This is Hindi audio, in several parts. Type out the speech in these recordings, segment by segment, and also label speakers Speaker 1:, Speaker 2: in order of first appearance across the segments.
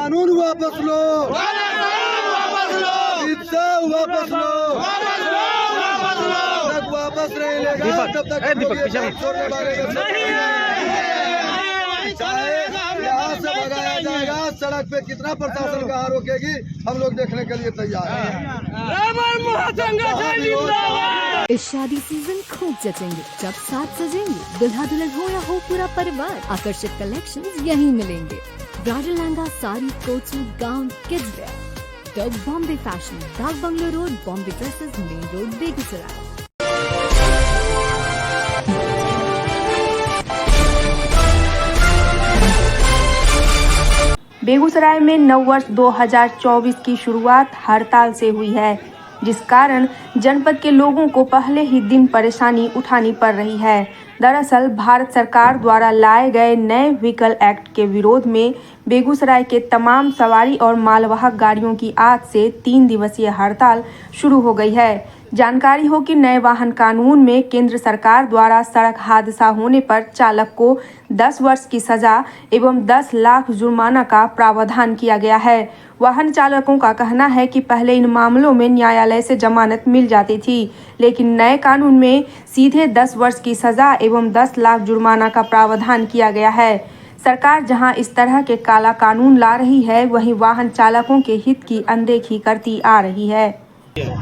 Speaker 1: कानून वापस लो, वापस लो, तक वापस नहीं लेगा तब तक छोड़ने वाले यहाँ से भगाया जाएगा। सड़क पे कितना प्रशासन कहाँ रोकेगी, हम लोग देखने के लिए तैयार हैं।
Speaker 2: इस शादी सीजन खूब जचेंगे जब साथ सजेंगे। दुल्हा दुल्हन हो या हो पूरा परिवार, आकर्षक कलेक्शंस यहीं मिलेंगे। Bridal lehenga, sari, coat suit, gown, kids wear. The Bombay fashion, Dak bungalow road, Bombay dresses, main road, Begusarai.
Speaker 3: Begusarai में नववर्ष 2024 की शुरुआत हड़ताल से हुई है, जिस कारण जनपद के लोगों को पहले ही दिन परेशानी उठानी पड़ रही है। दरअसल भारत सरकार द्वारा लाए गए नए व्हीकल एक्ट के विरोध में बेगूसराय के तमाम सवारी और मालवाहक गाड़ियों की आज से 3 दिवसीय हड़ताल शुरू हो गई है। जानकारी हो कि नए वाहन कानून में केंद्र सरकार द्वारा सड़क हादसा होने पर चालक को 10 वर्ष की सजा एवं 10 लाख जुर्माना का प्रावधान किया गया है। वाहन चालकों का कहना है कि पहले इन मामलों में न्यायालय से जमानत मिल जाती थी, लेकिन नए कानून में सीधे 10 वर्ष की सजा एवं 10 लाख जुर्माना का प्रावधान किया गया है। सरकार जहां इस तरह के काला कानून ला रही है, वहीं वाहन चालकों के हित की अनदेखी करती आ रही है।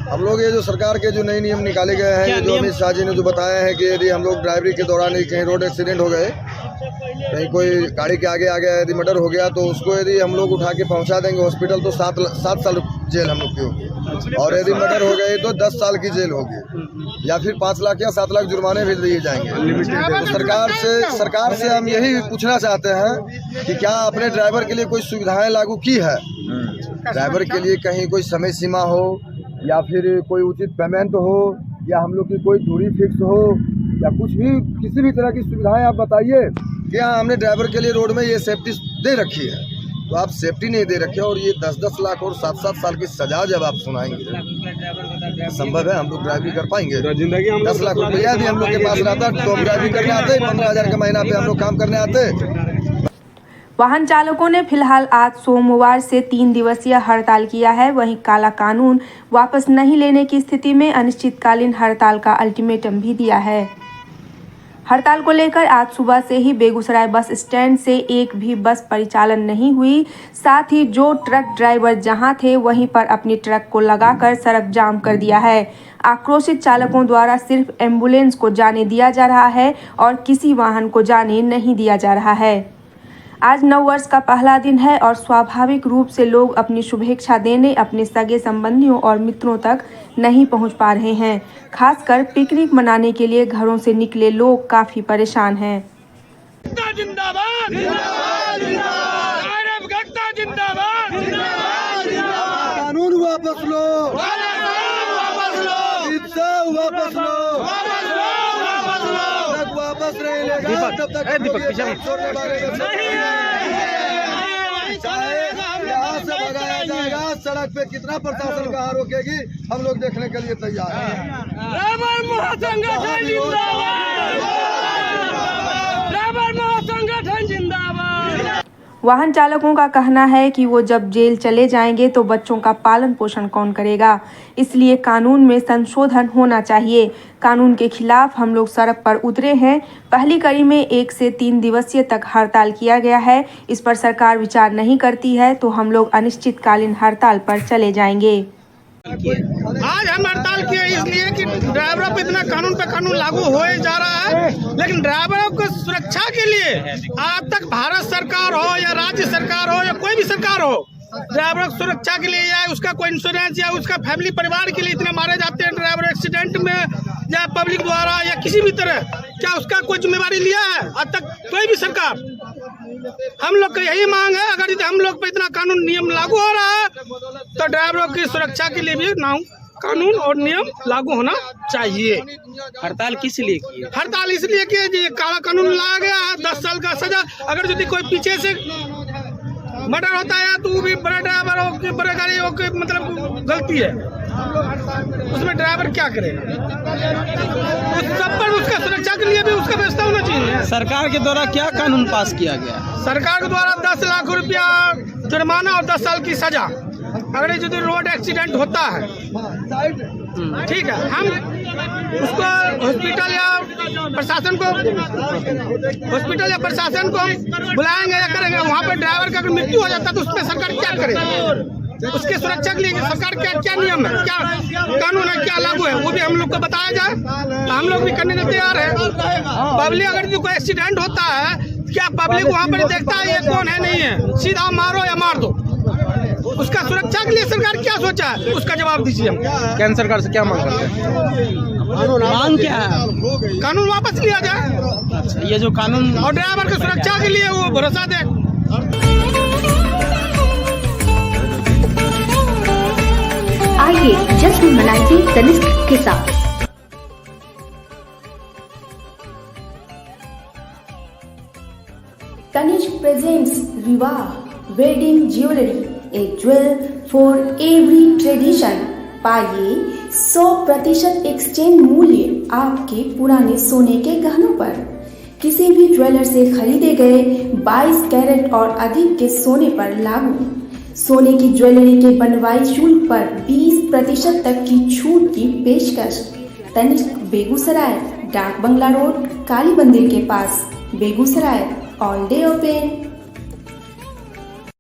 Speaker 1: हम लोग ये जो सरकार के जो नए नियम निकाले गए हैं, ये जो अमित शाह जी ने जो बताया है कि यदि हम लोग ड्राइवरी के दौरान कहीं रोड एक्सीडेंट हो गए, कहीं कोई गाड़ी के आगे आ गया, यदि मर्डर हो गया, तो उसको यदि हम लोग उठा के पहुंचा देंगे हॉस्पिटल तो 7 साल जेल हम लोग की होगी, और यदि मर्डर हो गए तो 10 साल की जेल होगी, या फिर 5 लाख या 7 लाख जुर्माने भी दिए जाएंगे। तो सरकार से हम यही पूछना चाहते हैं कि क्या अपने ड्राइवर के लिए कोई सुविधाएं लागू की है। ड्राइवर के लिए कहीं कोई समय सीमा हो, या फिर कोई उचित पेमेंट हो, या हम लोग की कोई दूरी फिक्स हो, या कुछ भी किसी भी तरह की सुविधाएं आप बताइए कि हाँ हमने ड्राइवर के लिए रोड में ये सेफ्टी दे रखी है। तो आप सेफ्टी नहीं दे रखे और ये 10-10 लाख और 7-7 साल की सजा जब आप सुनाएंगे, संभव है हम लोग ड्राइवरी कर पाएंगे? 10 लाख रुपया भी हम लोग के पास रहता तो हम ड्राइवरी करने आते, 15,000 का महीना पे हम लोग काम करने आते।
Speaker 3: वाहन चालकों ने फिलहाल आज सोमवार से 3 दिवसीय हड़ताल किया है। वहीं काला कानून वापस नहीं लेने की स्थिति में अनिश्चितकालीन हड़ताल का अल्टीमेटम भी दिया है। हड़ताल को लेकर आज सुबह से ही बेगूसराय बस स्टैंड से एक भी बस परिचालन नहीं हुई। साथ ही जो ट्रक ड्राइवर जहां थे वहीं पर अपनी ट्रक को लगाकर सड़क जाम कर दिया है। आक्रोशित चालकों द्वारा सिर्फ एम्बुलेंस को जाने दिया जा रहा है और किसी वाहन को जाने नहीं दिया जा रहा है। आज नववर्ष का पहला दिन है और स्वाभाविक रूप से लोग अपनी शुभेच्छा देने अपने सगे संबंधियों और मित्रों तक नहीं पहुंच पा रहे हैं। खासकर पिकनिक मनाने के लिए घरों से निकले लोग काफी परेशान हैं।
Speaker 1: कानून वापस लो, वापस नहीं लेगा तब तक छोड़ने वाले यहाँ से भगाया जाएगा। सड़क पे कितना प्रशासन कहाँ रोकेगी, हम लोग देखने के लिए तैयार हैं।
Speaker 3: वाहन चालकों का कहना है कि वो जब जेल चले जाएंगे तो बच्चों का पालन पोषण कौन करेगा, इसलिए कानून में संशोधन होना चाहिए। कानून के खिलाफ हम लोग सड़क पर उतरे हैं। पहली कड़ी में 1 से 3 दिवसीय तक हड़ताल किया गया है। इस पर सरकार विचार नहीं करती है तो हम लोग अनिश्चितकालीन हड़ताल पर चले जाएंगे।
Speaker 4: आज हम हड़ताल किए इसलिए कि ड्राइवरों पर इतना कानून पे कानून लागू हो जा रहा है, लेकिन ड्राइवरों को सुरक्षा के लिए आज तक भारत सरकार हो या राज्य सरकार हो या कोई भी सरकार हो, ड्राइवरों की सुरक्षा के लिए या उसका कोई इंश्योरेंस या उसका फैमिली परिवार के लिए इतने मारे जाते हैं ड्राइवर एक्सीडेंट में या पब्लिक द्वारा या किसी भी तरह, क्या उसका कोई जिम्मेवारी लिया है आज तक कोई भी सरकार? हम लोग का यही मांग है, अगर हम लोग पे इतना कानून नियम लागू हो रहा है तो ड्राइवरों की सुरक्षा के लिए भी कानून और नियम लागू होना चाहिए।
Speaker 5: हड़ताल किस लिए की है?
Speaker 4: हड़ताल इसलिए कि ये काला कानून लाया गया है, 10 साल का सजा। अगर यदि कोई पीछे से मर्डर होता है तो वो भी बड़ा ड्राइवर हो कि बड़े गाड़ी हो कि मतलब गलती है, उसमें ड्राइवर क्या करेगा? उस सब पर उसका सुरक्षा के लिए भी उसका व्यवस्था होना चाहिए।
Speaker 5: सरकार के द्वारा क्या कानून पास किया गया?
Speaker 4: सरकार के द्वारा 10 लाख रुपया जुर्माना और 10 साल की सजा अगर यदि रोड एक्सीडेंट होता है, ठीक है, हम उसको हॉस्पिटल या प्रशासन को बुलाएंगे या करेंगे। वहाँ पे ड्राइवर का अगर मृत्यु हो जाता है तो उस पर सरकार क्या करेगी? उसके सुरक्षा के लिए सरकार क्या नियम है, क्या कानून है, क्या लागू है, वो भी हम लोग को बताया जाए। हम लोग भी करने के तैयार है। पब्लिक अगर कोई एक्सीडेंट होता है, क्या पब्लिक वहाँ पर देखता है ये कौन है नहीं है, सीधा मारो या मार दो। उसका सुरक्षा के लिए सरकार क्या सोचा है, उसका जवाब दीजिए। हम
Speaker 5: केंद्र सरकार से क्या मांग करते हैं? मांग क्या है?
Speaker 4: कानून वापस लिया जाए।
Speaker 5: ये जो कानून
Speaker 4: और ड्राइवर की सुरक्षा के लिए वो भरोसा दे।
Speaker 3: आइए जश्न मनाइए तनिष्क के साथ। तनिष्क प्रेजेंट्स विवाह wedding jewellery, A jewel for every tradition. पाइए 100% एक्सचेंज मूल्य आपके पुराने सोने के गहनों पर। किसी भी ज्वेलर से खरीदे गए 22 कैरेट और अधिक के सोने पर लागू। सोने की ज्वेलरी के बनवाई शुल्क पर 20% तक की छूट की पेशकश। तनिष्क बेगूसराय, डाक बंगला रोड, काली मंदिर के पास, बेगूसराय। All day open.